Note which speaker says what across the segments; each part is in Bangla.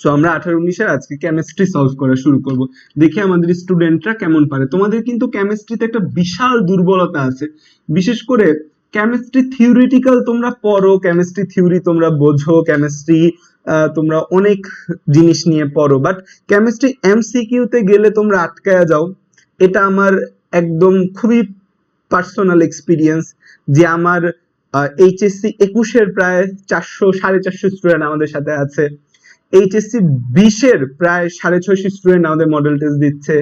Speaker 1: সো আমরা 18-19 আজকে কেমিস্ট্রি সলভ করা শুরু করব। দেখি আমাদের স্টুডেন্টরা কেমন পারে। তোমাদের কিন্তু কেমিস্ট্রিতে একটা বিশাল দুর্বলতা আছে, বিশেষ করে কেমিস্ট্রি থিওরিটিক্যাল তোমরা পড়ো, কেমিস্ট্রি থিওরি তোমরা বোঝো, কেমিস্ট্রি তোমরা অনেক জিনিস নিয়ে পড়ো, বাট কেমিস্ট্রি এমসিকিউ তে গেলে তোমরা আটকায়া যাও। এটা আমার একদম খুবই পার্সোনাল এক্সপিরিয়েন্স, যে আমার এইচএসসি 21-এর প্রায় 400-450 স্টুডেন্ট আমাদের সাথে আছে, এইচএসসি 20-এর প্রায় 650 স্টুডেন্ট আমাদের মডেল টেস্ট দিচ্ছে।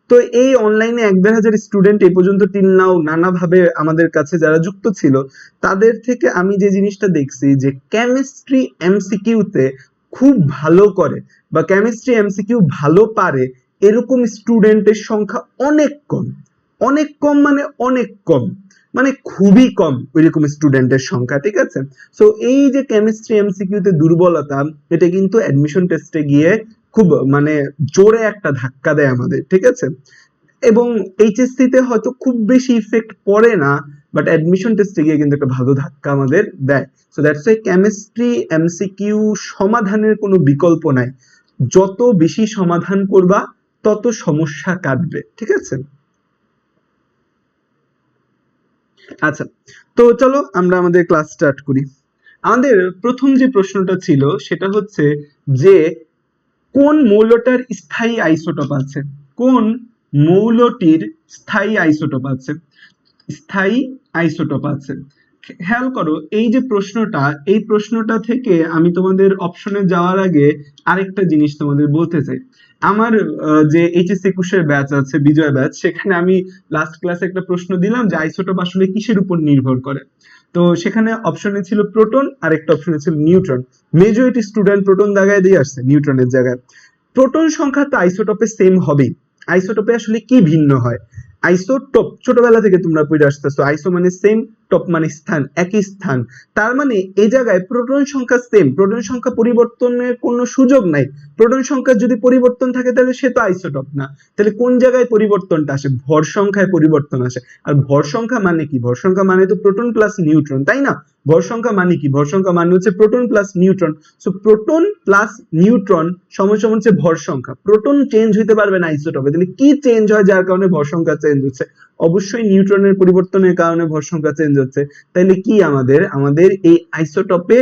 Speaker 1: তো এই অনলাইনে 1-1,500 স্টুডেন্ট এই পর্যন্ত টিল নাও নানাভাবে আমাদের কাছে যারা যুক্ত ছিল, তাদের থেকে আমি যে জিনিসটা দেখছি যে কেমিস্ট্রি এমসিকিউতে খুব ভালো করে বা কেমিস্ট্রি এমসিকিউ ভালো পারে এরকম স্টুডেন্টের সংখ্যা অনেক কম। অনেক কম মানে অনেক কম, মানে খুবই কম ওইরকম স্টুডেন্টের সংখ্যা, ঠিক আছে। সো এই যে কেমিস্ট্রি এমসিকিউ তে দুর্বলতা, এটা কিন্তু অ্যাডমিশন টেস্টে গিয়ে খুব মানে জোরে একটা ধাক্কা দেয় আমাদের, ঠিক আছে। এবং এইচএসসি তে হয়তো খুব বেশি ইফেক্ট পড়ে না, বাট অ্যাডমিশন টেস্টে গিয়ে কিন্তু একটা ভালো ধাক্কা আমাদের দেয়। So that's why chemistry MCQ সমাধানের কোনো বিকল্প নাই, যত বেশি সমাধান করবা তত সমস্যা কাটবে, ঠিক আছে। আচ্ছা, তো চলো আমরা আমাদের ক্লাস স্টার্ট করি। আমাদের প্রথম যে প্রশ্নটা ছিল সেটা হচ্ছে যে কোন মৌলটার স্থায়ী আইসোটোপ আছে, কোন মৌলটির স্থায়ী আইসোটোপ আছে, স্থায়ী আইসোটোপ আছে। খেয়াল করো এই যে প্রশ্নটা, এই প্রশ্নটা থেকে আমি তোমাদের অপশনে যাওয়ার আগে আরেকটা জিনিস তোমাদের বলতে চাই। আমার যে এইচএস 21-এর ব্যাচ আছে, বিজয় ব্যাচ, সেখানে আমি লাস্ট ক্লাসে একটা প্রশ্ন দিলাম যে আইসোটোপ আসলে কিসের উপর নির্ভর করে। তো সেখানে অপশনে ছিল প্রোটন আর একটা অপশনে ছিল নিউট্রন। মেজরিটি স্টুডেন্ট প্রোটন জায়গায় দিয়ে আসছে নিউট্রনের জায়গায়। প্রোটন সংখ্যা তো আইসোটোপে সেম হবেই। আইসোটোপে আসলে কি ভিন্ন হয়? আইসোটোপ ছোটবেলা থেকে তোমরা পড়ে আসতেছো, আইসো মানে সেম, টপ মানে স্থান, একই স্থান। তার মানে এই জায়গায় প্রোটন সংখ্যা সেম, প্রোটন সংখ্যা পরিবর্তনের কোনো সুযোগ নাই। প্রোটন সংখ্যা যদি পরিবর্তন থাকে তাহলে সে তো আইসোটোপ না। তাহলে কোন জায়গায় পরিবর্তনটা আসে? ভর সংখ্যায় পরিবর্তন আসে। আর ভর সংখ্যা মানে কি? ভর সংখ্যা মানে তো প্রোটন প্লাস নিউট্রন, তাই না? ভর সংখ্যা মানে কি? ভর সংখ্যা মানে হচ্ছে proton plus neutron. So proton plus neutron সমান সমান হচ্ছে ভর সংখ্যা। প্রোটন চেঞ্জ হইতে পারবে না আইসোটোপে, তাহলে কি চেঞ্জ হয় যার কারণে ভর সংখ্যা চেঞ্জ হচ্ছে? অবশ্যই নিউট্রনের পরিবর্তনের কারণে ভর সংখ্যা চেঞ্জ হচ্ছে। তাহলে কি আমাদের এই আইসোটোপে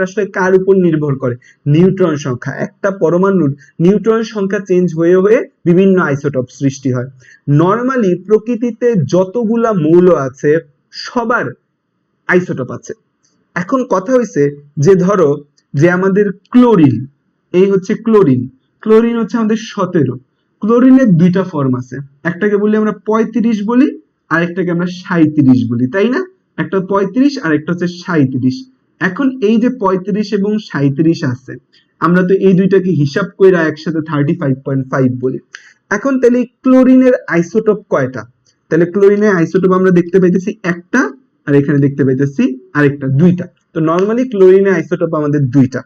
Speaker 1: আসলে কার উপর নির্ভর করে? নিউট্রন সংখ্যা। একটা পরমাণুর নিউট্রন সংখ্যা চেঞ্জ হয়ে হয়ে বিভিন্ন আইসোটোপ সৃষ্টি হয়। নরমালি প্রকৃতিতে যতগুলা মৌল আছে সবার আইসোটোপ আছে। এখন কথা হইছে যে ধরো যে আমাদের ক্লোরিন, এই হচ্ছে ক্লোরিন, ক্লোরিন হচ্ছে আমাদের 17। ক্লোরিনের দুইটা ফর্ম আছে, একটাকে বলি আমরা 35 বলি, আরেকটাকে আমরা 37 বলি, তাই না? একটা 35 আর একটা হচ্ছে 37। এখন এই যে 35 এবং 37 আছে, আমরা তো এই দুইটাকে হিসাব কইরা একসাথে 35.5 বলি। এখন তাহলে ক্লোরিনের আইসোটোপ কয়টা? তাহলে ক্লোরিনের আইসোটোপ আমরা দেখতে পাইতেছি একটা, আর এখানে দেখতে পাইতেছি আরেকটা, দুইটা। তো নরমালি ক্লোরিনের আইসোটোপ আমাদের দুইটা।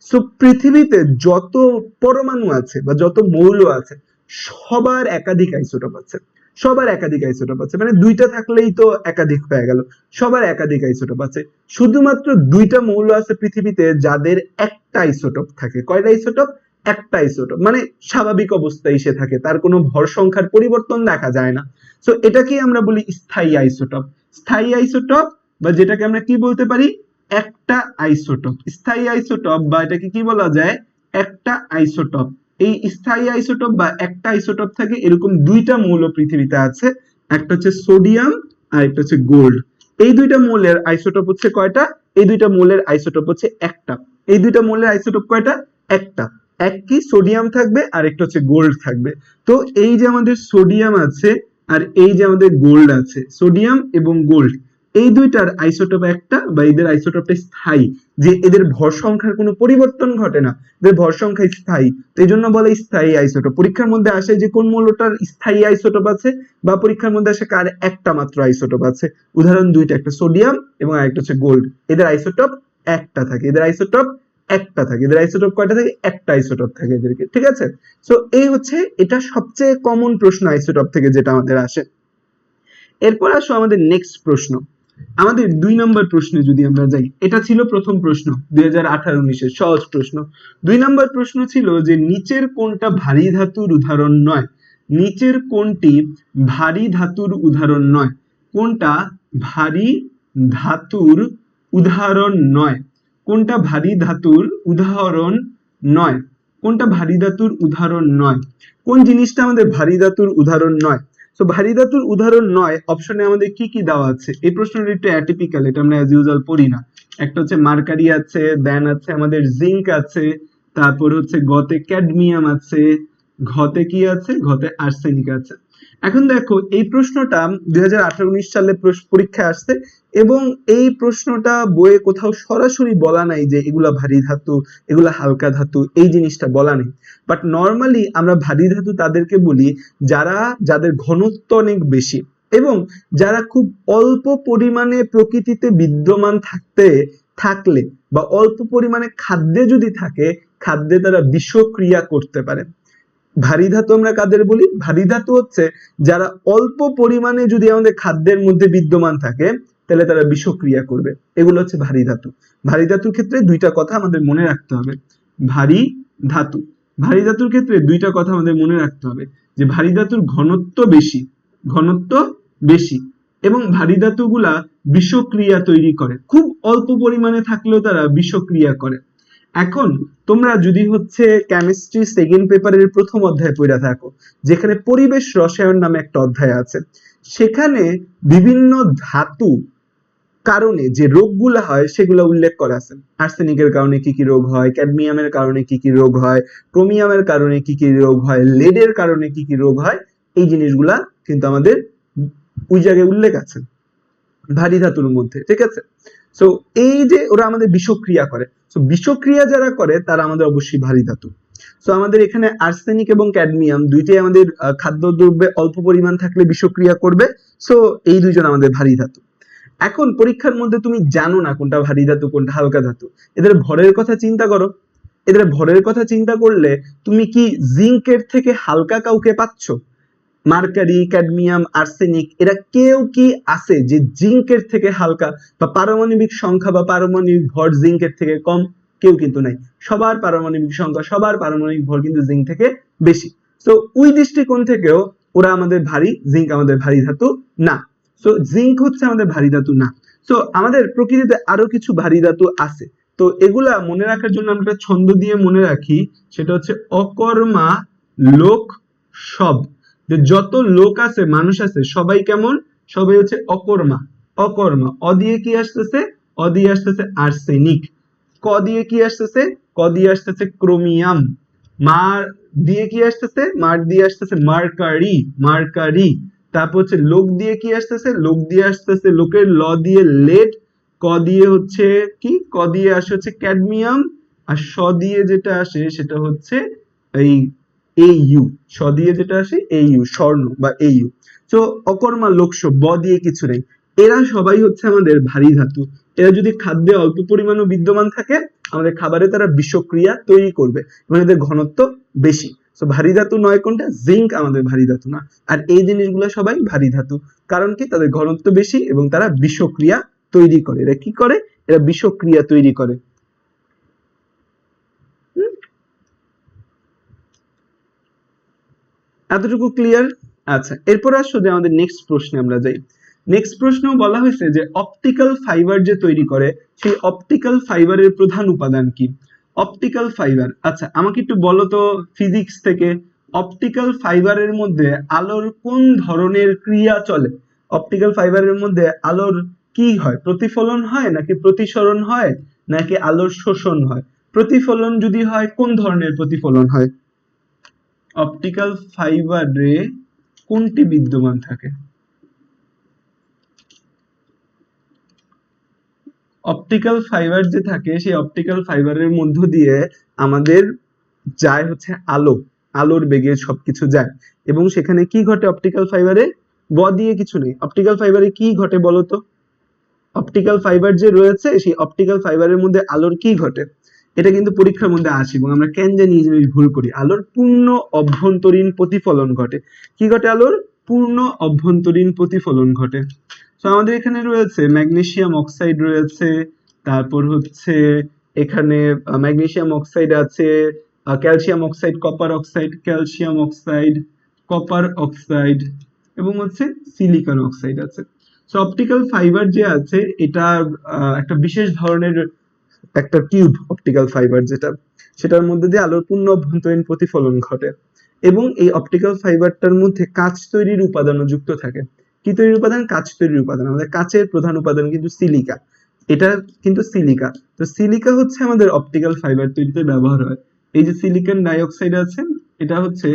Speaker 1: সো পৃথিবীতে যত পরমাণু আছে বা যত মৌল আছে সবার একাধিক আইসোটোপ আছে, সবার একাধিক আইসোটোপ আছে, মানে দুইটা থাকলেই তো একাধিক হয়ে গেল। সবার একাধিক আইসোটোপ আছে। শুধুমাত্র দুইটা মৌল আছে পৃথিবীতে যাদের একটা আইসোটোপ থাকে। কয়টা আইসোটোপ? একটা আইসোটোপ, মানে স্বাভাবিক অবস্থায় সে থাকে, তার কোনো ভর সংখ্যার পরিবর্তন দেখা যায় না। সো এটাকেই আমরা বলি স্থায়ী আইসোটোপ। স্থায়ী আইসোটোপ বা যেটাকে আমরা কি বলতে পারি? একটা আইসোটোপ। স্থায়ী আইসোটোপ বা এটাকে কি বলা যায়? একটা আইসোটোপ। এই স্থায়ী আইসোটোপ বা একটা আইসোটোপ থাকে এরকম দুইটা মৌল পৃথিবীতে আছে, একটা হচ্ছে সোডিয়াম আর একটা হচ্ছে গোল্ড। এই দুইটা মৌলের আইসোটোপ হচ্ছে কয়টা? এই দুইটা মৌলের আইসোটোপ হচ্ছে একটা। এই দুইটা মৌলের আইসোটোপ কয়টা? একটা। এক কি? সোডিয়াম থাকবে আর একটা হচ্ছে গোল্ড থাকবে। তো এই যে আমাদের সোডিয়াম আছে আর এই যে আমাদের গোল্ড আছে, সোডিয়াম এবং গোল্ড, এই দুইটার আইসোটোপ একটা বা এদের আইসোটোপটা স্থায়ী, যে এদের ভর সংখ্যার কোনো পরিবর্তন ঘটে না, এদের ভর সংখ্যা স্থায়ী, তো এই জন্য বলে স্থায়ী আইসোটোপ। পরীক্ষার মধ্যে আসে যে কোন মৌলটার স্থায়ী আইসোটোপ আছে, বা পরীক্ষার মধ্যে আসে কার একটা মাত্র আইসোটোপ আছে। উদাহরণ দুইটা, একটা সোডিয়াম এবং আরেকটা হচ্ছে গোল্ড। এদের আইসোটোপ একটা থাকে, এদের আইসোটোপ একটা থাকে, এদের আইসোটোপ কয়টা থাকে? একটা আইসোটোপ থাকে এদেরকে, ঠিক আছে। সো এই হচ্ছে এটা সবচেয়ে কমন প্রশ্ন আইসোটোপ থেকে যেটা আমাদের আসে। এরপর আসো আমাদের নেক্সট প্রশ্ন। আমাদের 2 নম্বর প্রশ্নে যদি আমরা যাই, এটা ছিল প্রথম প্রশ্ন 2018-19 সহজ প্রশ্ন। 2 নম্বর প্রশ্ন ছিল যে নিচের কোনটা ভারী ধাতুর উদাহরণ নয়? নিচের কোনটি ভারী ধাতুর উদাহরণ নয়? কোনটা ভারী ধাতুর উদাহরণ নয়? কোনটা ভারী ধাতুর উদাহরণ নয়? কোনটা ভারী ধাতুর উদাহরণ নয়? কোন জিনিসটা আমাদের ভারী ধাতুর উদাহরণ নয়? তো ভারী ধাতুর উদাহরণ নয় অপশনে আমাদের কি কি দেওয়া আছে? এই প্রশ্নটা একটু অ্যাটিপিক্যাল, এটা আমরা অ্যাজ ইউজুয়াল পড়ি না। একটা হচ্ছে মার্কারি আছে, দেন আছে আমাদের জিঙ্ক আছে, তারপর হচ্ছে গতে ক্যাডমিয়াম আছে, ঘতে কি আছে? ঘতে আর্সেনিক আছে। এখন দেখো এই প্রশ্নটা 2018-19 সালে পরীক্ষায় আসছে এবং এই প্রশ্নটা বইয়ে কোথাও সরাসরি বলা নাই যে এগুলা ভারী ধাতু, এগুলা হালকা ধাতু, এই জিনিসটা বলা নেই। বাট নর্মালি আমরা ভারী ধাতু তাদেরকে বলি যাদের ঘনত্ব অনেক বেশি এবং যারা খুব অল্প পরিমাণে প্রকৃতিতে বিদ্যমান থাকলে বা অল্প পরিমাণে খাদ্যে যদি থাকে, খাদ্যে তারা বিষক্রিয়া করতে পারে। ভারী ধাতু আমরা কাদের বলি? ভারী ধাতু হচ্ছে যারা অল্প পরিমাণে যদি আমাদের খাদ্যের মধ্যে বিদ্যমান থাকে তাহলে তারা বিষক্রিয়া করবে, এগুলো হচ্ছে ভারী ধাতু। ভারী ধাতুর ক্ষেত্রে দুইটা কথা আমাদের মনে রাখতে হবে। ভারী ধাতু, ভারী ধাতুর ক্ষেত্রে দুইটা কথা আমাদের মনে রাখতে হবে যে ভারী ধাতুর ঘনত্ব বেশি, ঘনত্ব বেশি এবং ভারী ধাতুগুলা বিষক্রিয়া তৈরি করে, খুব অল্প পরিমাণে থাকলেও তারা বিষক্রিয়া করে। এখন তোমরা যদি হচ্ছে কেমিস্ট্রি সেকেন্ড পেপারের প্রথম অধ্যায় পড়া থাকো, যেখানে পরিবেশ রসায়ন নামে একটা অধ্যায় আছে, সেখানে বিভিন্ন ধাতু কারণে যে রোগগুলো হয় সেগুলো উল্লেখ করা আছে। আর্সেনিকের কারণে কি কি রোগ হয়, ক্যাডমিয়ামের কারণে কি কি রোগ হয়, ক্রোমিয়ামের কারণে কি কি রোগ হয়, লেডের কারণে কি কি রোগ হয়, এই জিনিসগুলা কিন্তু আমাদের ওই জায়গায় উল্লেখ আছে ভারী ধাতুর মধ্যে, ঠিক আছে? সো এই যে ওরা আমাদের বিষক্রিয়া করে, সো বিষক্রিয়া যারা করে তারা আমাদের অবশ্যই ভারী ধাতু। সো আমাদের এখানে আর্সেনিক এবং ক্যাডমিয়াম দুইটাই আমাদের খাদ্যদ্রব্যে অল্প পরিমাণ থাকলে বিষক্রিয়া করবে, সো এই দুইজন আমাদের ভারী ধাতু। এখন পরীক্ষার মধ্যে তুমি জানো না কোনটা ভারী ধাতু কোনটা হালকা ধাতু, এদের ভরের কথা চিন্তা করো। এদের ভরের কথা চিন্তা করলে তুমি কি জিঙ্কের থেকে হালকা কাউকে পাচ্ছ? মার্কারি, ক্যাডমিয়াম, আর্সেনিক এরা কেউ কি আছে যে জিঙ্কের থেকে হালকা বা পারমাণবিক সংখ্যা বা পারমাণবিক ভর জিঙ্কের থেকে কম? কেউ কিন্তু নাই। সবার পারমাণবিক সংখ্যা, সবার পারমাণবিক ভর কিন্তু জিঙ্ক থেকে বেশি। তো ওই দৃষ্টিকোণ থেকেও ওরা আমাদের ভারী, জিঙ্ক আমাদের ভারী ধাতু না। তো জিঙ্ক হচ্ছে আমাদের ভারী ধাতু না। তো আমাদের প্রকৃতিতে আরো কিছু ভারী ধাতু আছে, তো এগুলা মনে রাখার জন্য আমরা একটা ছন্দ দিয়ে মনে রাখি, সেটা হচ্ছে অকর্মা লোক সব। যে যত লোক আছে, মানুষ আছে, সবাই কেমন? সবাই হচ্ছে অকর্মা। অকর্মা, অ দিয়ে কি আসতেছে? অ দিয়ে আসতেছে আর্সেনিক। ক দিয়ে কি আসতেছে? ক দিয়ে আসতেছে ক্রোমিয়াম। মার দিয়ে কি আসতেছে? মার দিয়ে আসতেছে মার্কারি, মার্কারি। তারপর হচ্ছে লোক দিয়ে কি আসতেছে? লোক দিয়ে আসতেছে, লোকের ল দিয়ে লেড। ক দিয়ে হচ্ছে কি? ক দিয়ে আসে হচ্ছে ক্যাডমিয়াম। আর স দিয়ে যেটা আসে সেটা হচ্ছে এই এইউ। স দিয়ে যেটা আসে এইউ, স্বর্ণ বা এইউ। তো অকর্মা লোকস, ব দিয়ে কিছু নেই। এরা সবাই হচ্ছে আমাদের ভারী ধাতু। এরা যদি খাদ্যে অল্প পরিমাণে বিদ্যমান থাকে, আমাদের খাবারে তারা বিষক্রিয়া তৈরি করবে এবং এদের ঘনত্ব বেশি। তো ভারী ধাতু নয় কোনটা? জিঙ্ক আমাদের ভারী ধাতু না। আর এই জিনিসগুলো সবাই ভারী ধাতু, কারণ কি? তাদের ঘনত্ব বেশি এবং তারা বিষক্রিয়া তৈরি করে। এরা কি করে? এরা বিষক্রিয়া তৈরি করে। এতটুকু ক্লিয়ার? আচ্ছা, এরপর আসো যে আমাদের নেক্সট প্রশ্নে আমরা যাই। নেক্সট প্রশ্ন বলা হয়েছে যে অপটিক্যাল ফাইবার যে তৈরি করে, সেই অপটিক্যাল ফাইবারের প্রধান উপাদান কি? অপটিক্যাল ফাইবার, আচ্ছা আমাকে একটু বলো তো ফিজিক্স থেকে, অপটিক্যাল ফাইবারের মধ্যে আলোর কোন ধরনের ক্রিয়া চলে? অপটিক্যাল ফাইবারের মধ্যে আলোর কি হয়? প্রতিফলন হয় নাকি প্রতিসরণ হয় নাকি আলোর শোষণ হয়? প্রতিফলন যদি হয়, কোন ধরনের প্রতিফলন হয়? অপটিক্যাল ফাইবারে কোনটি বিদ্যমান থাকে? অপটিক্যাল ফাইবার যে থাকে, সেই অপটিক্যাল ফাইবারের মধ্য দিয়ে আমাদের যায় হচ্ছে আলো, আলোর বেগে সবকিছু যায়। এবং সেখানে কি ঘটে অপটিক্যাল ফাইবারে? ব দিয়ে কিছু নেই। অপটিক্যাল ফাইবারে কি ঘটে বলতো? অপটিক্যাল ফাইবার যে রয়েছে, সেই অপটিক্যাল ফাইবারের মধ্যে আলোর কি ঘটে? এটা কিন্তু পরীক্ষার মধ্যে আসে এবং আমরা কেন জানি এই জিনিস ভুল করি। আলোর পূর্ণ অভ্যন্তরীণ প্রতিফলন ঘটে। কি ঘটে? আলোর পূর্ণ অভ্যন্তরীণ প্রতিফলন ঘটে। তো আমাদের এখানে রয়েছে ম্যাগনেসিয়াম অক্সাইড রয়েছে, তারপর হচ্ছে এখানে ম্যাগনেসিয়াম অক্সাইড আছে, calcium oxide, copper oxide, calcium oxide, copper oxide এবং হচ্ছে সিলিকন অক্সাইড আছে। সো অপটিক্যাল ফাইবার যে আছে এটা একটা বিশেষ ধরনের একটা টিউব, অপটিক্যাল ফাইবার যেটা, সেটার মধ্যে দিয়ে আলোর পূর্ণ অভ্যন্তরীণ প্রতিফলন ঘটে এবং এই অপটিক্যাল ফাইবারটার মধ্যে কাঁচ তৈরির উপাদানও যুক্ত থাকে। কি তৈরির উপাদান? কাঁচ তৈরির উপাদান। আমাদের কাঁচের প্রধান উপাদান কিন্তু সিলিকা, এটা কিন্তু সিলিকা। তো সিলিকা হচ্ছে আমাদের অপটিক্যাল ফাইবার তৈরিতে ব্যবহার হয়। এই যে সিলিকন ডাইঅক্সাইড আছে, এটা হচ্ছে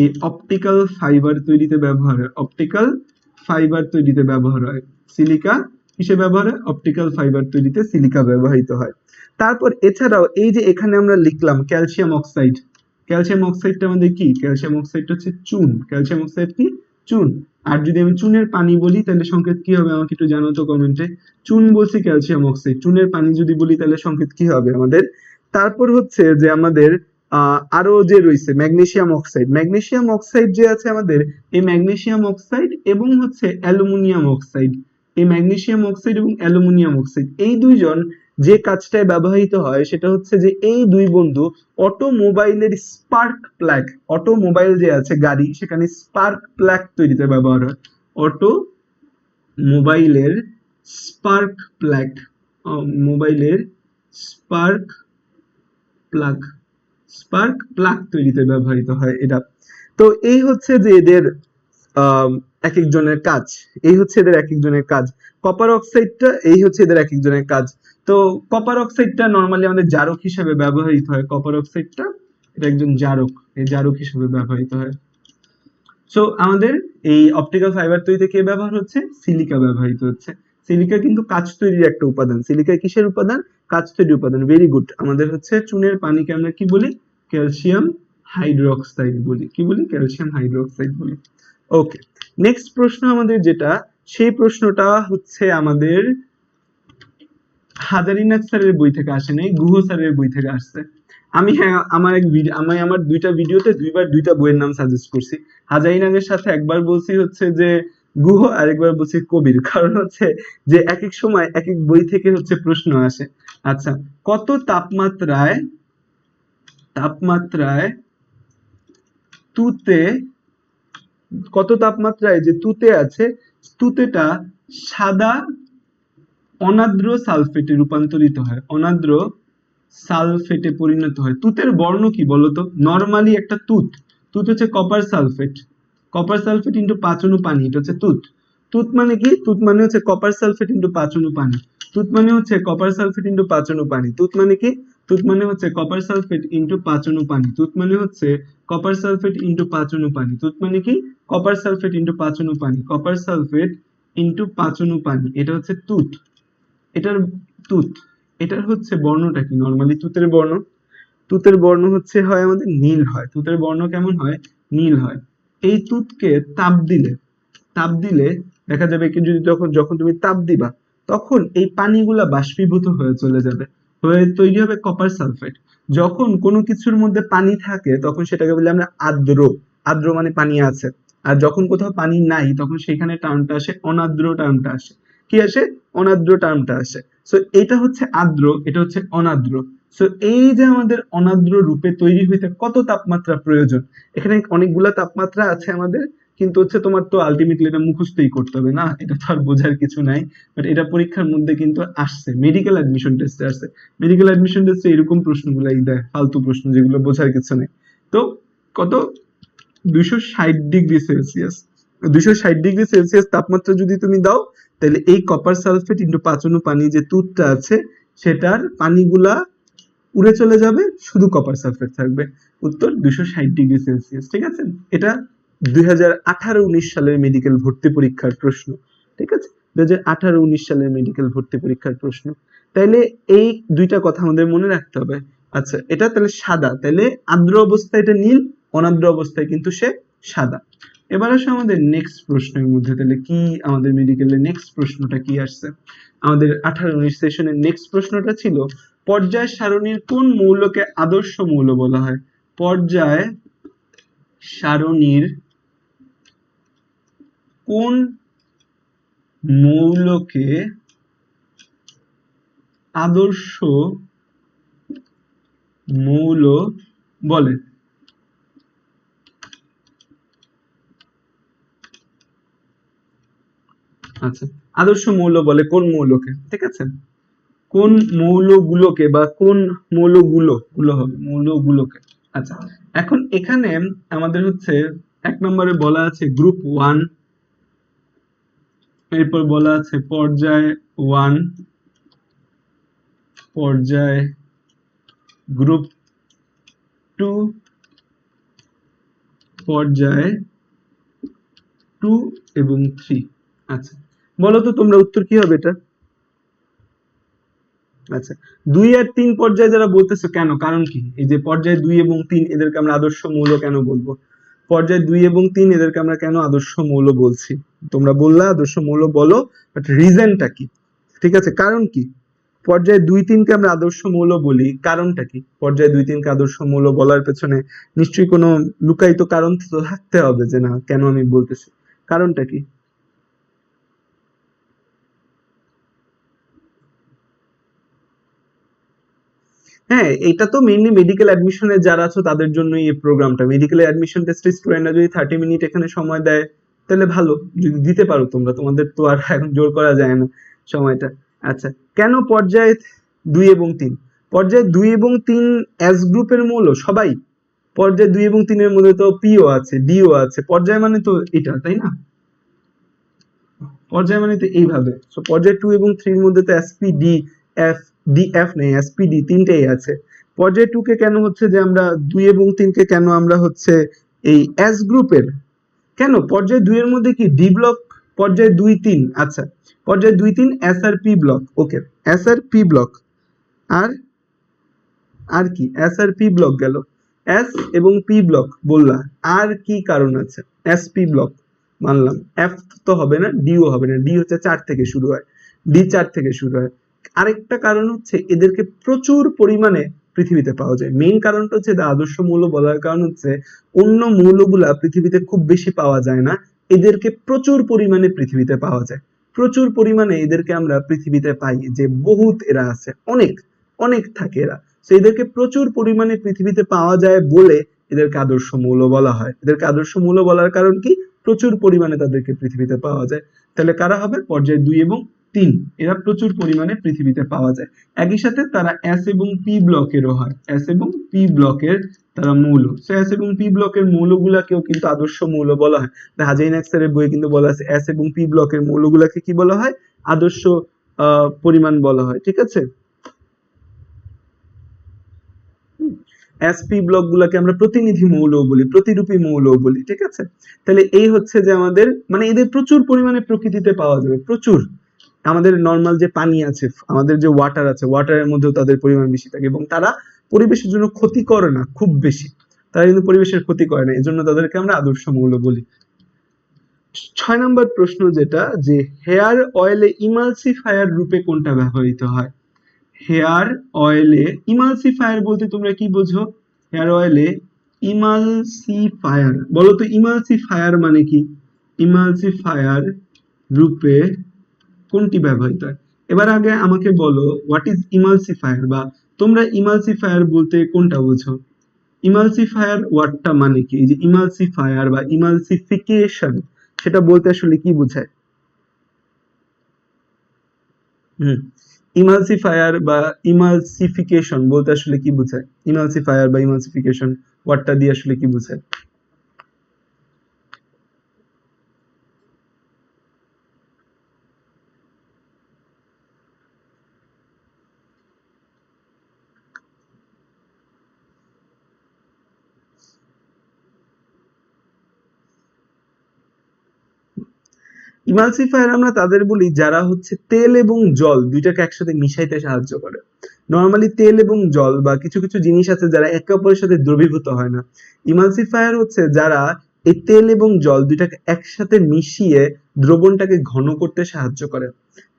Speaker 1: এই অপটিক্যাল ফাইবার তৈরিতে ব্যবহার হয়, অপটিক্যাল ফাইবার তৈরিতে ব্যবহার হয়। সিলিকা কিসে ব্যবহার হয়? অপটিক্যাল ফাইবার তৈরিতে সিলিকা ব্যবহৃত হয়। তারপর এছাড়াও এই যে এখানে আমরা লিখলাম ক্যালসিয়াম অক্সাইড, ক্যালসিয়াম অক্সাইডটা আমাদের কি? ক্যালসিয়াম অক্সাইডটা হচ্ছে চুন। ক্যালসিয়াম অক্সাইড কি? চুন। আর যদি আমি চুনের পানি বলি তাহলে সংকেত কি হবে আমাকে একটু জানাও তো কমেন্টে। চুন বলছি ক্যালসিয়াম অক্সাইড, চুনের পানি যদি বলি তাহলে সংকেত কি হবে আমাদের? তারপর হচ্ছে যে আমাদের আরো যে রয়েছে ম্যাগনেসিয়াম অক্সাইড, ম্যাগনেসিয়াম অক্সাইড যে আছে আমাদের, এই ম্যাগনেসিয়াম অক্সাইড এবং হচ্ছে অ্যালুমিনিয়াম অক্সাইড, এই ম্যাগনেসিয়াম অক্সাইড এবং অ্যালুমিনিয়াম অক্সাইড এই দুইজন যে কাজটায় ব্যবহৃত হয় সেটা হচ্ছে যে এই দুই বন্ধু অটোমোবাইলের স্পার্ক প্লাগ, অটোমোবাইল যে আছে গাড়ি, সেখানে স্পার্ক প্লাগ তৈরিতে ব্যবহার হয়। অটো মোবাইলের স্পার্ক প্লাগ, মোবাইলের স্পার্ক প্লাগ, স্পার্ক প্লাগ তৈরিতে ব্যবহৃত হয় এটা। তো এই হচ্ছে যে এদের এক একজনের কাজ, এই হচ্ছে এদের এক একজনের কাজ। কপার অক্সাইডটা এই হচ্ছে এদের এক একজনের কাজ। তো কপার অক্সাইডটা নরমালি আমাদের জারক হিসেবে ব্যবহৃত হয়, কপার অক্সাইডটা এটা একজন জারক, এই জারক হিসেবে ব্যবহৃত হয়। সো আমাদের এই অপটিক্যাল ফাইবার তৈরিতে কে ব্যবহার হচ্ছে? সিলিকা ব্যবহৃত হচ্ছে। সিলিকা কিন্তু কাঁচ তৈরির একটা উপাদান। সিলিকা কিসের উপাদান? কাঁচ তৈরির উপাদান। Very good. আমাদের হচ্ছে চুনের পানিকে আমরা কি বলি? ক্যালসিয়াম হাইড্রোক্সাইড বলি। কি বলি? ক্যালসিয়াম হাইড্রোক্সাইড বলি। ওকে, নেক্সট প্রশ্ন আমাদের যেটা, সেই প্রশ্নটা হচ্ছে আমাদের হাজারিনাথ স্যারের বই থেকে আসে নাই, গুহ স্যারের বই থেকে আসছে। আমি আমার দুইটা ভিডিওতে দুইবার দুইটা বইয়ের নাম সাজেস্ট করছি। হাজারিনাথের সাথে একবার বলছি হচ্ছে যে গুহ, আরেকবার বলছি কবির। কারণ হচ্ছে যে এক এক সময় এক এক বই থেকে হচ্ছে প্রশ্ন আসে। আচ্ছা, কত তাপমাত্রায় তাপমাত্রায় তুতে, কত তাপমাত্রায় যে তুতে আছে, তুতেটা সাদা অনাদ্র সালফেটে রূপান্তরিত হয়, অনাদ্র সালফেটে পরিণত হয়। তুতের বর্ণ কি বলতো? নরমালি একটা তুত, তুত হচ্ছে copper sulphate, copper sulphate into 5 অণু পানি, এটা হচ্ছে তুত। তুত মানে কি? তুত মানে হচ্ছে কপার সালফেট ইন্টু 5 অণু পানি। তুত মানে হচ্ছে কপার সালফেট ইন্টু 5 অণু পানি। তুত মানে কি? তুত মানে হচ্ছে কপার সালফেট ইন্টু 5 অণু পানি। তুত মানে হচ্ছে কপার সালফেট ইন্টু 5 অণু পানি। তুত মানে কি? কপার সালফেট ইন্টু 5 অণু পানি, কপার সালফেট ইন্টু 5 অণু পানি, এটা হচ্ছে তুত। এটার তুত, এটার হচ্ছে বর্ণটা কি? নরমালি তুতের বর্ণ, তুতের বর্ণ হচ্ছে হয় আমাদের নীল হয়। তুতের বর্ণ কেমন হয়? নীল হয়। এই তুতকে তাপ দিলে, তাপ দিলে দেখা যাবে কি, যদি যখন তুমি তাপ দিবা তখন এই পানিগুলা বাষ্পীভূত হয়ে চলে যাবে, হয়ে তৈরি হবে কপার সালফেট। যখন কোনো কিছুর মধ্যে পানি থাকে তখন সেটাকে বলি আমরা আর্দ্র, আর্দ্র মানে পানি আছে। আর যখন কোথাও পানি নাই তখন সেখানে টার্মটা আসে অনার্দ্র, টার্মটা আসে কি আসে? অনার্দ্র টার্মটা আসে। সো এটা হচ্ছে আর্দ্র, এটা হচ্ছে অনার্দ্র। সো এই যে আমাদের অনার্দ্র রূপে তৈরি হইতে কত তাপমাত্রা প্রয়োজন? এখানে অনেকগুলা তাপমাত্রা আছে আমাদের, কিন্তু হচ্ছে তোমার তো আলটিমেটলি এটা মুখস্থই করতে হবে না, এটা তো আর বোঝার কিছু নাই। বাট এটা পরীক্ষার মধ্যে কিন্তু আসছে, মেডিকেল অ্যাডমিশন টেস্টে আসছে। মেডিকেল অ্যাডমিশন টেস্টে এরকম প্রশ্নগুলাই দেয়, ফালতু প্রশ্ন যেগুলো বোঝার কিছু নেই। তো কত? 260 ডিগ্রি সেলসিয়াস, 260 ডিগ্রি সেলসিয়াস তাপমাত্রা যদি তুমি দাও তাহলে এই কপার সালফেট ইন্টু 5 অণু পানি যে তুতটা আছে সেটার পানিগুলা উড়ে চলে যাবে, শুধু কপার সালফেট থাকবে। উত্তর 260 ডিগ্রি সেলসিয়াস। ঠিক আছে, এটা 2018-19 সালের মেডিকেল ভর্তি পরীক্ষার প্রশ্ন। ঠিক আছে, 2018-19 সালের মেডিকেল ভর্তি পরীক্ষার প্রশ্ন। তাইলে এই দুইটা কথা আমাদের মনে রাখতে হবে। আচ্ছা, এটা তাহলে সাদা, তাহলে আর্দ্র অবস্থায় এটা নীল, অনার্দ্র অবস্থায় কিন্তু সে সাদা। এবার আসে আমাদের নেক্সট প্রশ্নের মধ্যে, তাহলে কি আমাদের মেডিকেলের নেক্সট প্রশ্নটা কি আসছে? আমাদের 18-19 সেশনের নেক্সট প্রশ্নটা ছিল পর্যায় সারণীর কোন মৌলকে আদর্শ মৌল বলা হয়? পর্যায় সারণীর কোন মৌলকে আদর্শ মৌল বলে। আচ্ছা, আদর্শ মৌল বলে কোন মৌলকে? ঠিক আছে, কোন মৌলগুলোকে বা কোন গুলো হবে মৌলগুলোকে। আচ্ছা, এখন এখানে আমাদের হচ্ছে 1 নম্বরে বলা আছে গ্রুপ 1, এরপর বলা আছে পর্যায় 1, পর্যায় গ্রুপ 2, পর্যায় 2 এবং 3। আচ্ছা, বলো তো তোমরা উত্তর কি হবে এটা? আচ্ছা, 2 আর 3 পর্যায়ে যারা বলতেছো কেন, কারণ কি? এই যে পর্যায় 2 এবং 3 এদেরকে আমরা আদর্শ মৌল কেন বলবো? পর্যায় 2 এবং 3 এদেরকে আমরা কেন আদর্শ মৌল বলছি? তোমরা বললা আদর্শ মৌল বলো, বাট রিজনটা কি? ঠিক আছে, কারণ কি? পর্যায় 2-3 কে আমরা আদর্শ মৌল বলি, কারণটা কি? পর্যায় 2-3 কে আদর্শ মৌল বলার পেছনে নিশ্চয়ই কোনো লুকায়িত কারণ তো থাকতে হবে যে না কেন আমি বলতেছি, কারণটা কি? হ্যাঁ, এটা তো মেইনলি মেডিকেল অ্যাডমিশনে যারা আছো তাদের জন্যই এই প্রোগ্রামটা। মেডিকেল অ্যাডমিশন টেস্টে স্টুডেন্টরা যদি 30 মিনিট এখানে সময় দেয় তাহলে ভালো, যদি দিতে পারো তোমরা, তোমাদের তো আর এখন জোর করা যায় না সময়টা। আচ্ছা, কেন পর্যায় 2 এবং 3? পর্যায় 2 এবং 3 এস গ্রুপের মৌল সবাই। পর্যায় 2 এবং 3 এর মধ্যে তো পিও আছে, ডিও আছে, পর্যায় মানে তো এটা, তাই না? পর্যায় মানে তো এইভাবে। সো পর্যায় 2 এবং 3 এর মধ্যে তো SP D F, D F নেই, এসপি ডি তিনটেই আছে। পর্যায় 2 কে কেন হচ্ছে যে আমরা 2 এবং 3 কে কেন আমরা হচ্ছে এই এস গ্রুপের, কেন পর্যায় 2 এর মধ্যে কি ডি ব্লক? পর্যায় 2 3, আচ্ছা, পর্যায় 2 3 এস আর পি ব্লক, ওকে, এস আর পি ব্লক। আর আর কি? এস আর পি ব্লক গেল, এস এবং পি ব্লক বললা, আর কি কারণ আছে? এস পি ব্লক মানলাম, এফ তো হবে না, ডিও হবে না, ডি হচ্ছে 4 থেকে শুরু হয়, ডি 4 থেকে শুরু হয়। আরেকটা কারণ হচ্ছে এদেরকে প্রচুর পরিমাণে পৃথিবীতে পাওয়া যায়। মেইন কারণটা হচ্ছে আদর্শ মৌল বলার কারণ হচ্ছে অন্য মৌলগুলা পৃথিবীতে খুব বেশি পাওয়া যায় না, এদেরকে প্রচুর পরিমাণে পৃথিবীতে পাওয়া যায়। প্রচুর পরিমাণে এদেরকে আমরা পৃথিবীতে পাই, যে বহুত এরা আছে, অনেক অনেক থাকে এরা। তো এদেরকে প্রচুর পরিমাণে পৃথিবীতে পাওয়া যায় বলে এদেরকে আদর্শ মৌল বলা হয়। এদেরকে আদর্শ মৌল বলার কারণ কি? প্রচুর পরিমাণে তাদেরকে পৃথিবীতে পাওয়া যায়। তাহলে কারা হবে? পর্যায় 2 এবং 3, এরা প্রচুর পরিমাণে পৃথিবীতে পাওয়া যায়। একই সাথে তারা এস এবং পি ব্লকেরও হয়, এস এবং পি ব্লকের তারা মৌল। সো এস এবং পি ব্লকের মৌলগুলাকেও কিন্তু আদর্শ মৌল বলা হয়। হাজাইন আক্তারের বইয়ে কিন্তু বলা আছে এস এবং পি ব্লকের মৌলগুলাকে কি বলা হয়? আদর্শ পরিমাণ বলা হয়। ঠিক আছে, এসপি ব্লক গুলাকে আমরা প্রতিনিধি মৌল বলি, প্রতিরূপী মৌল বলি। ঠিক আছে, তাহলে এই হচ্ছে যে আমাদের মানে এদের প্রচুর পরিমাণে প্রকৃতিতে পাওয়া যাবে, প্রচুর। আমাদের নর্মাল যে পানি আছে, আমাদের যে ওয়াটার আছে, ওয়াটারের মধ্যেও তাদের পরিমাণ বেশি থাকে এবং তারা পরিবেশের জন্য ক্ষতি করে না খুব বেশি, তারা কিন্তু পরিবেশের ক্ষতি করে না, এজন্য তাদেরকে আমরা আদর্শ মৌল বলি। 6 নম্বর প্রশ্ন যেটা, যে হেয়ার অয়েলে ইমালসিফায়ার রূপে কোনটা ব্যবহৃত হয়? হেয়ার অয়েলে ইমালসিফায়ার বলতে তোমরা কি বোঝো? হেয়ার অয়েলে ইমালসিফায়ার, বলো তো ইমালসিফায়ার মানে কি? ইমালসিফায়ার রূপে কোনটি ব্যবহৃত হয়? এবার আগে আমাকে বলো হোয়াট ইজ ইমালসিফায়ার, বা তোমরা ইমালসিফায়ার বলতে কোনটা বোঝো? ইমালসিফায়ার ওয়ার্ডটা মানে কি? এই যে ইমালসিফায়ার বা ইমালসিফিকেশন, সেটা বলতে আসলে কি বোঝায়? হুম, ইমালসিফায়ার বা ইমালসিফিকেশন বলতে আসলে কি বোঝায়? ইমালসিফায়ার বা ইমালসিফিকেশন ওয়ার্ডটা দিয়ে আসলে কি বোঝায়? ইমালসিফায়ার আমরা তাদের বলি যারা হচ্ছে তেল এবং জল দুইটাকে একসাথে মিশাইতে সাহায্য করে। নরমালি তেল এবং জল বা কিছু কিছু জিনিস আছে যারা একে অপরের সাথে দ্রবীভূত হয় না। ইমালসিফায়ার হচ্ছে যারা এই তেল এবং জল দুইটাকে একসাথে মিশিয়ে দ্রবণটাকে ঘন করতে সাহায্য করে।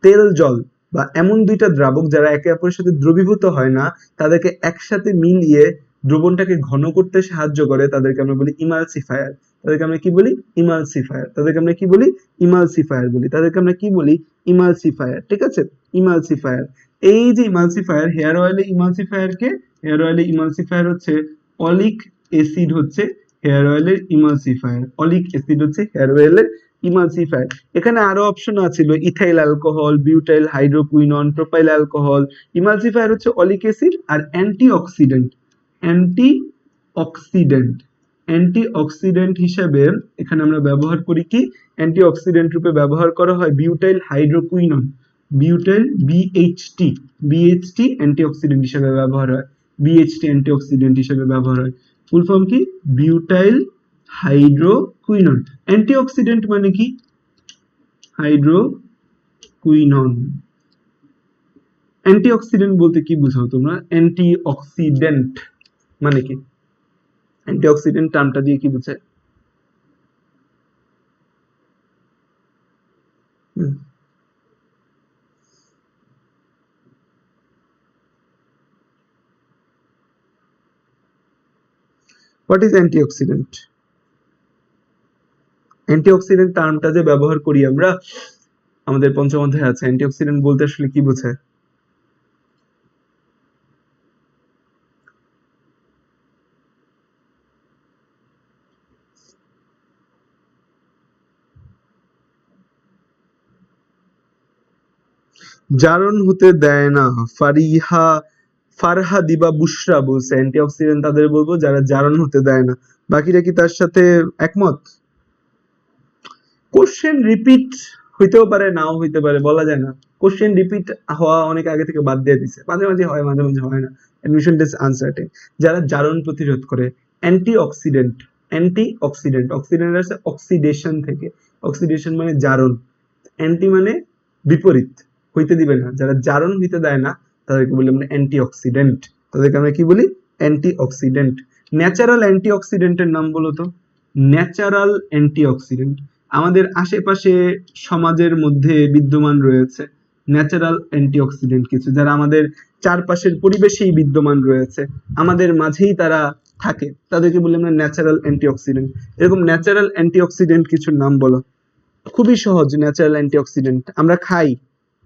Speaker 1: তেল জল বা এমন দুইটা দ্রাবক যারা একে অপরের সাথে দ্রবীভূত হয় না, তাদেরকে একসাথে মিলিয়ে দ্রবণটাকে ঘন করতে সাহায্য করে, তাদেরকে আমরা বলি ইমালসিফায়ার। তাদেরকে আমরা কি বলি? ইমালসিফায়ার। তাদেরকে আমরা কি বলি? ইমালসিফায়ার বলি। তাদেরকে আমরা কি বলি? ইমালসিফায়ার। ঠিক আছে, ইমালসিফায়ার। এই যে ইমালসিফায়ার, হেয়ার অয়েলে ইমালসিফায়ার কে? হেয়ার অয়েলে ইমালসিফায়ার হচ্ছে অলিক অ্যাসিড, হচ্ছে হেয়ার অয়েলের ইমালসিফায়ার। অলিক অ্যাসিড হচ্ছে হেয়ার অয়েলের ইমালসিফায়ার। এখানে আরো অপশন আছিল, ethyl alcohol, butyl hydroquinone, propyl alcohol. Emulsifier হচ্ছে অলিক অ্যাসিড আর অ্যান্টিঅক্সিডেন্ট। অ্যান্টিঅক্সিডেন্ট অ্যান্টিঅক্সিডেন্ট হিসেবে এখানে আমরা ব্যবহার করি কি? অ্যান্টিঅক্সিডেন্ট রূপে ব্যবহার করা হয় butyl hydroquinone. Butyl BHD antioxidant হিসেবে ব্যবহার হয়। বিএইচটি অ্যান্টিঅক্সিডেন্ট হিসেবে ব্যবহার হয়। ফুল ফর্ম কি? Butyl hydroquinone. অ্যান্টিঅক্সিডেন্ট মানে কি? হাইড্রোকুইনন। অ্যান্টিঅক্সিডেন্ট বলতে কি বুঝো তোমরা? অ্যান্টিঅক্সিডেন্ট মানে কি? অ্যান্টিঅক্সিডেন্ট টার্মটা দিয়ে কি বোঝায়? What is antioxidant? অ্যান্টিঅক্সিডেন্ট টার্মটা যে ব্যবহার করি আমরা, আমাদের পঞ্চম অধ্যায়ে আছে, অ্যান্টিঅক্সিডেন্ট বলতে আসলে কি বোঝায়? জারণ হতে দেয় না। ফারহা দিবা বুশরা বলছে অ্যান্টিঅক্সিডেন্ট তাদের বলবো যারা জারণ হতে দেয় না। বাকিরা কি তার সাথে একমত? কোশ্চেন রিপিট হইতেও পারে, নাও হইতে পারে, বলা যায় না। কোশ্চেন রিপিট হওয়া অনেক আগে থেকে বাদ দিয়ে দিছে, মাঝে মাঝে হয়, মাঝে মাঝে হয় না। Admission test uncertain. যারা জারণ প্রতিরোধ করে, অ্যান্টিঅক্সিডেন্ট। অক্সিডেন্ট আছে অক্সিডেশন থেকে। অক্সিডেশন মানে জারণ, অ্যান্টি মানে বিপরীত, হইতে দিবে না। যারা জারণ হইতে দেয় না তাদেরকে বলি আমরা অ্যান্টিঅক্সিডেন্ট। তাদেরকে আমরা কি বলি? অ্যান্টিঅক্সিডেন্ট। ন্যাচারাল অ্যান্টিঅক্সিডেন্টের নাম বলো তো। ন্যাচারাল অ্যান্টিঅক্সিডেন্ট আমাদের আশেপাশে সমাজের মধ্যে বিদ্যমান রয়েছে ন্যাচারাল অ্যান্টিঅক্সিডেন্ট কিছু, যারা আমাদের চারপাশের পরিবেশেই বিদ্যমান রয়েছে, আমাদের মাঝেই তারা থাকে, তাদেরকে বলি আমরা ন্যাচারাল অ্যান্টিঅক্সিডেন্ট। এরকম ন্যাচারাল অ্যান্টিঅক্সিডেন্ট কিছুর নাম বলো। খুবই সহজ। ন্যাচারাল অ্যান্টিঅক্সিডেন্ট আমরা খাই,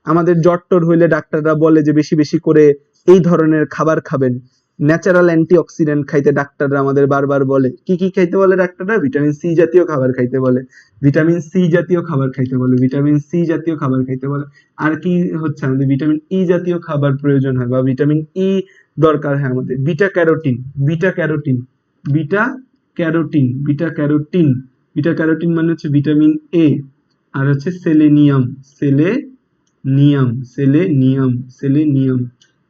Speaker 1: আমাদের জ্বর টর হইলে ডাক্তাররা বলে যে বেশি বেশি করে এই ধরনের খাবার খাবেন। ন্যাচারাল অ্যান্টিঅক্সিডেন্ট খাইতে ডাক্তাররা আমাদের বারবার বলে। কি কি খাইতে বলে ডাক্তাররা? ভিটামিন সি জাতীয় খাবার খাইতে বলে। ভিটামিন সি জাতীয় খাবার খাইতে বলে। ভিটামিন সি জাতীয় খাবার খাইতে বলে। আর কি হচ্ছে? আমাদের ভিটামিন ই জাতীয় খাবার প্রয়োজন হয়, বা ভিটামিন ই দরকার হয় আমাদের। Beta carotene. Beta carotene beta carotene beta carotene beta carotene মানে হচ্ছে ভিটামিন এ। আর হচ্ছে সেলেনিয়াম।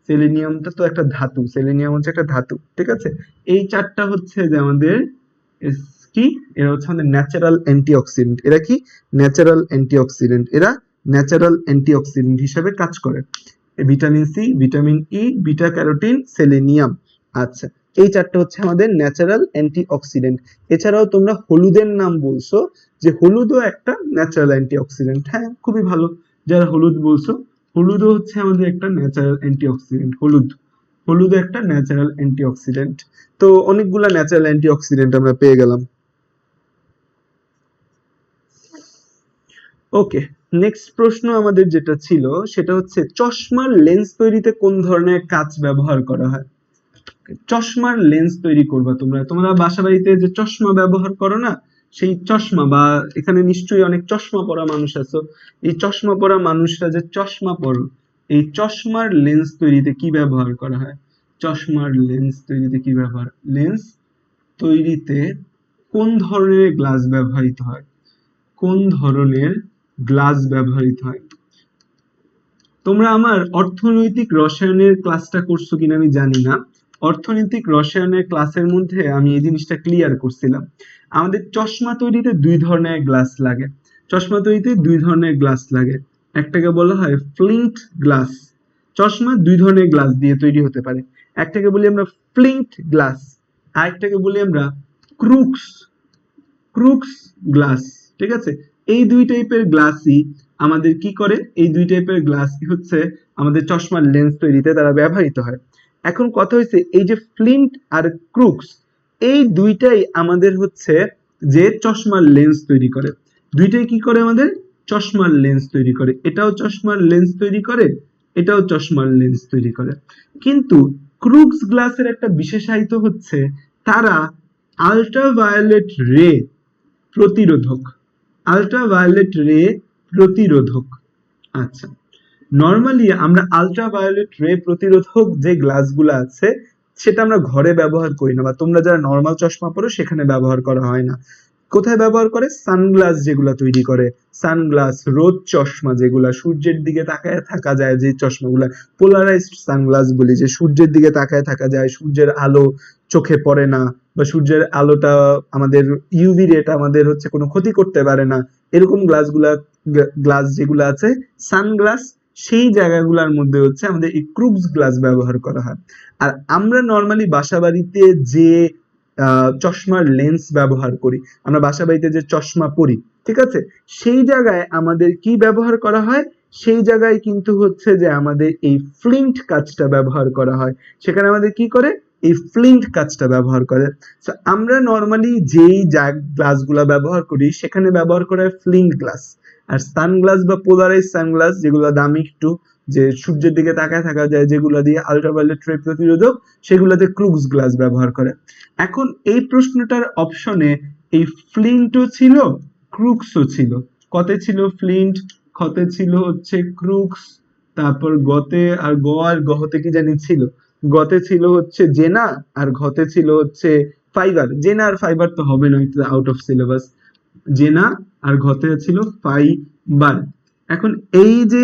Speaker 1: সেলেনিয়ামটা তো একটা ধাতু। সেলেনিয়াম হচ্ছে একটা ধাতু। ঠিক আছে, এই চারটা হচ্ছে যে আমাদের কি, এরা হচ্ছে আমাদের ন্যাচারাল অ্যান্টিঅক্সিডেন্ট। এরা কি? Natural antioxidant. এরা ন্যাচারাল অ্যান্টিঅক্সিডেন্ট হিসেবে কাজ করে। Vitamin C, vitamin E, beta carotene, selenium. আচ্ছা, এই চারটা হচ্ছে আমাদের ন্যাচারাল অ্যান্টিঅক্সিডেন্ট। এছাড়াও তোমরা হলুদের নাম বলছো, যে হলুদও একটা ন্যাচারাল অ্যান্টিঅক্সিডেন্ট। হ্যাঁ, খুবই ভালো যারা হলুদ বলছো। হলুদও হচ্ছে আমাদের একটা ন্যাচারাল অ্যান্টিঅক্সিডেন্ট। হলুদও একটা ন্যাচারাল অ্যান্টিঅক্সিডেন্ট। তো অনেকগুলা ন্যাচারাল অ্যান্টিঅক্সিডেন্ট আমরা পেয়ে গেলাম। ওকে, নেক্সট প্রশ্ন আমাদের যেটা ছিল সেটা হচ্ছে চশমার লেন্স তৈরিতে কোন ধরনের কাঁচ ব্যবহার করা হয়? চশমার লেন্স তৈরি করবা তোমরা, তোমরা বাসা বাড়িতে যে চশমা ব্যবহার করো না, সেই চশমা, বা এখানে নিশ্চয়ই অনেক চশমা পরা মানুষ আছো, এই চশমা পরা মানুষরা যে চশমা পরো, এই চশমার লেন্স তৈরিতে কি ব্যবহার করা হয়? চশমার লেন্স তৈরিতে কি ব্যবহার? লেন্স তৈরিতে কোন ধরনের গ্লাস ব্যবহৃত হয়? কোন ধরনের গ্লাস ব্যবহৃত হয়? তোমরা আমার অর্থনৈতিক রসায়নের ক্লাসটা করছো কিনা আমি জানি না। অর্থনৈতিক রসায়নের ক্লাসের মধ্যে আমি এই জিনিসটা ক্লিয়ার করছিলাম। আমাদের চশমা তৈরিতে দুই ধরনের গ্লাস লাগে। চশমা তৈরিতে দুই ধরনের গ্লাস লাগে। একটাকে বলা হয় ফ্লিন্ট গ্লাস। চশমা দুই ধরনের গ্লাস দিয়ে তৈরি হতে পারে। একটাকে বলি আমরা ফ্লিন্ট গ্লাস, আরেকটাকে বলি আমরা ক্রুক্স ক্রুক্স গ্লাস। ঠিক আছে, এই দুই টাইপের গ্লাসই আমাদের কি করে, এই দুই টাইপের গ্লাসই হচ্ছে আমাদের চশমার লেন্স তৈরিতে তারা ব্যবহৃত হয়। এখন কথা হচ্ছে এই যে ফ্লিন্ট আর ক্রুক্স, এই দুইটাই আমাদের হচ্ছে যে চশমার লেন্স তৈরি করে, দুইটাই কি করে আমাদের চশমার লেন্স তৈরি করে, এটাও চশমার লেন্স তৈরি করে, এটাও চশমার লেন্স তৈরি করে। কিন্তু ক্রুগস গ্লাসের একটা বিশেষায়িত হচ্ছে তারা আল্ট্রাভায়োলেট রে প্রতিরোধক, আল্ট্রাভায়োলেট রে প্রতিরোধক। আচ্ছা, নরমালি আমরা আল্ট্রাভায়োলেট রে প্রতিরোধক যে গ্লাসগুলো আছে সেটা আমরা ঘরে ব্যবহার করি না, বা তোমরা যারা নর্মাল চশমা পরো সেখানে ব্যবহার করা হয় না। কোথায় ব্যবহার করে? সানগ্লাস যেগুলা তৈরি করে, সানগ্লাস, রোদ চশমা যেগুলা সূর্যের দিকে তাকায় থাকা যায়, যে চশমাগুলা পোলারাইজড সানগ্লাস বলি, যে সূর্যের দিকে তাকায় থাকা যায়, সূর্যের আলো চোখে পড়ে না, বা সূর্যের আলোটা আমাদের ইউভি রেট আমাদের হচ্ছে কোনো ক্ষতি করতে পারে না, এরকম গ্লাস যেগুলো আছে সানগ্লাস, সেই জায়গাগুলোর মধ্যে হচ্ছে আমাদের এই ক্রুগস গ্লাস ব্যবহার করা হয়। আর আমরা নর্মালি বাসা বাড়িতে যে চশমার লেন্স ব্যবহার করি, আমরা বাসা বাড়িতে যে চশমা পরি, ঠিক আছে, সেই জায়গায় আমাদের কি ব্যবহার করা হয়? সেই জায়গায় কিন্তু হচ্ছে যে আমাদের এই ফ্লিন্ট কাঁচটা ব্যবহার করা হয়, সেখানে আমাদের কি করে? এই ফ্লিন্ট কাঁচটা ব্যবহার করে। তো আমরা নর্মালি যেই গ্লাসগুলা ব্যবহার করি সেখানে ব্যবহার করা হয় ফ্লিন্ট গ্লাস। আর সানগ্লাস বা পোলারাইজ সানগ্লাস যেগুলো দামি একটু, যে সূর্যের দিকে তাকায় থাকা যায়, যেগুলো দিয়ে আল্ট্রাভায়োলেট রে প্রতিরোধক, সেগুলোতে ক্রুগস গ্লাস ব্যবহার করে। এখন এই প্রশ্নটার অপশনে এই ফ্লিন্টও ছিল, ক্রুগসও ছিল। কতে ছিল ফ্লিন্ট, খতে ছিল হচ্ছে ক্রুগস, তারপর গতে আর গহতে কি জানি ছিল, গতে ছিল হচ্ছে জেনা, আর ঘতে ছিল হচ্ছে ফাইবার। জেনা আর ফাইবার তো হবে না, এটা আউট অফ সিলেবাস। জেনা আর ঘতে ছিল ফাইবার। এখন এই যে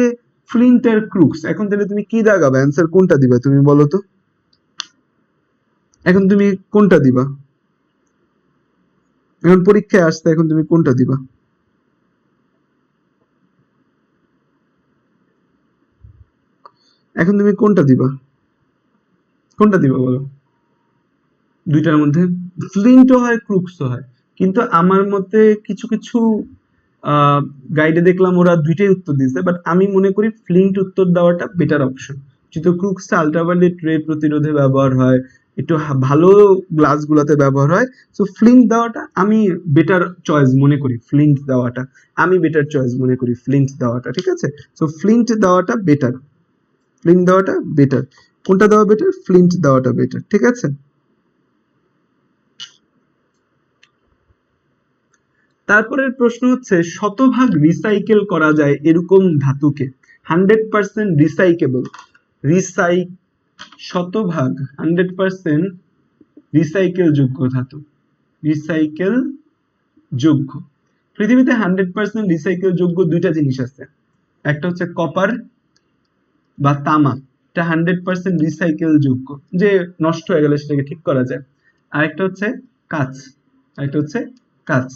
Speaker 1: ফ্লিন্ট আর ক্রুগস, এখন তাহলে তুমি কি দাগাবে? অ্যান্সার কোনটা দিবা তুমি বলো তো? এখন তুমি কোনটা দিবা? এখন পরীক্ষায় আসতে এখন তুমি কোনটা দিবা? এখন তুমি কোনটা দিবা? কোনটা দিবা বলো? দুইটার মধ্যে ফ্লিন্টও হয় ক্রুগসও হয়, কিন্তু আমার মতে কিছু কিছু গাইডে দেখলাম ওরা দুইটাই উত্তর দিয়েছে, বাট আমি মনে করি ফ্লিন্ট উত্তর দেওয়াটা বেটার অপশন, যেহেতু ক্রুগসটা আল্ট্রাভায়োলেট রে প্রতিরোধে ব্যবহার হয়, একটু ভালো গ্লাস গুলাতে ব্যবহার হয়। সো ফ্লিন্ট দেওয়াটা আমি বেটার চয়েস মনে করি, ফ্লিন্ট দেওয়াটা আমি বেটার চয়েস মনে করি, ফ্লিন্ট দেওয়াটা, ঠিক আছে। সো ফ্লিন্ট দেওয়াটা বেটার, ফ্লিন্ট দেওয়াটা বেটার। কোনটা দেওয়া বেটার? ফ্লিন্ট দেওয়াটা বেটার, ঠিক আছে। তারপরের প্রশ্ন হচ্ছে শতভাগ রিসাইকেল করা যায় এরকম ধাতুকে, 100% রিসাইকেবল, শতভাগ 100% রিসাইকেল যোগ্য ধাতু, রিসাইকেল যোগ্য। পৃথিবীতে 100% রিসাইকেল যোগ্য দুইটা জিনিস আছে, একটা হচ্ছে কপার বা তামা, এটা 100% রিসাইকেল যোগ্য, যে নষ্ট হয়ে গেলে সেটাকে ঠিক করা যায়। আরেকটা হচ্ছে কাঁচ, আরেকটা হচ্ছে কাঁচ।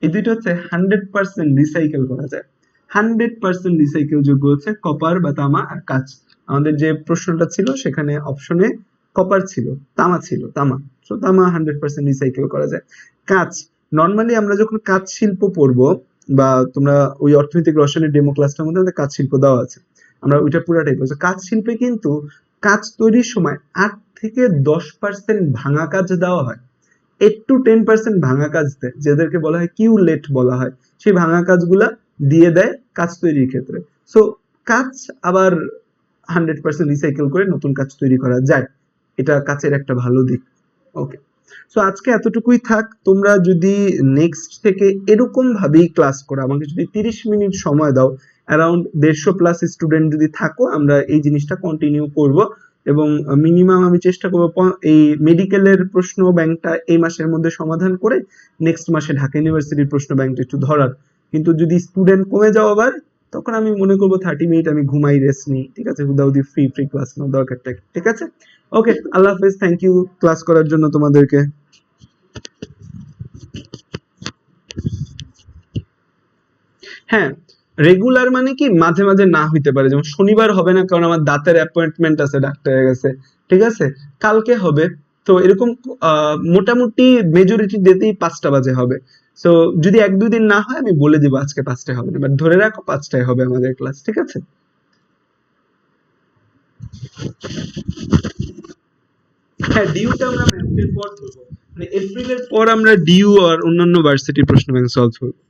Speaker 1: এই দুইটা হচ্ছে 100% রিসাইকেল করা যায়। 100% রিসাইকেল যোগ্য হচ্ছে কপার বা তামা আর কাঁচ। আমাদের যে প্রশ্নটা ছিল সেখানে অপশনে কপার ছিল, তামা ছিল, তামা। সো তামা 100% রিসাইকেল করা যায়। কাঁচ, নর্মালি আমরা যখন কাঁচ শিল্প পড়বো, বা তোমরা ওই অর্থনৈতিক রসায়নের ডেমো ক্লাসটার মধ্যে কাঁচ শিল্প দেওয়া আছে, আমরা ওইটা পুরাটাই বলছি। কাঁচ শিল্পে কিন্তু কাঁচ তৈরির সময় 8 থেকে 10% ভাঙা কাঁচ দেওয়া হয়, 8 to 10% ভাঙা কাঁচ দেয়, যেদেরকে বলা হয় কিউলেট বলা হয়, সেই ভাঙা কাঁচগুলা দিয়ে দেয় কাঁচ তৈরির ক্ষেত্রে। সো কাঁচ আবার 100% রিসাইকেল করে নতুন কাঁচ তৈরি করা যায়, এটা কাঁচের একটা ভালো দিক। ওকে, সো আজকে এতটুকুই থাক। তোমরা যদি নেক্সট থেকে এরকম ভাবেই ক্লাস করো, আমাকে যদি 30 মিনিট সময় দাও, অ্যারাউন্ড 150 প্লাস স্টুডেন্ট যদি থাকো, আমরা এই জিনিসটা কন্টিনিউ করব, এবং মিনিমাম আমি চেষ্টা করবো এই মেডিকেলের প্রশ্ন ব্যাংকটা এই মাসের মধ্যে সমাধান করে নেক্সট মাসে ঢাকা ইউনিভার্সিটির প্রশ্ন ব্যাংকটা একটু ধরার। কিন্তু যদি স্টুডেন্ট কমে যাও আবার, তখন আমি মনে করবো 30 মিনিট আমি ঘুমাই, রেস্ট নিই, ঠিক আছে, হুদাহুদি ফ্রি ক্লাস নেওয়ার দরকারটা, ঠিক আছে। ওকে, আল্লাহ হাফেজ, থ্যাংক ইউ ক্লাস করার জন্য তোমাদেরকে। হ্যাঁ, রেগুলার মানে কি মাঝে মাঝে না হইতে পারে, যেমন শনিবার হবে না কারণ আমার দাঁতের অ্যাপয়েন্টমেন্ট আছে ডাক্তারের কাছে, ঠিক আছে, কালকে হবে। তো এরকম মোটামুটি মেজরিটি ডেতেই 5টা বাজে হবে। সো যদি 1-2 দিন না হয় আমি বলে দিব আজকে 5টায় হবে না, বাট ধরে রাখো 5টায় হবে আমাদের ক্লাস, ঠিক আছে। হ্যাঁ, ডিউটা আমরা মার্চের পর ধরবো, মানে এপ্রিলের পর আমরা ডিউ আর অন্যান্য ভার্সিটির প্রশ্ন ব্যাংক সলভ করবো।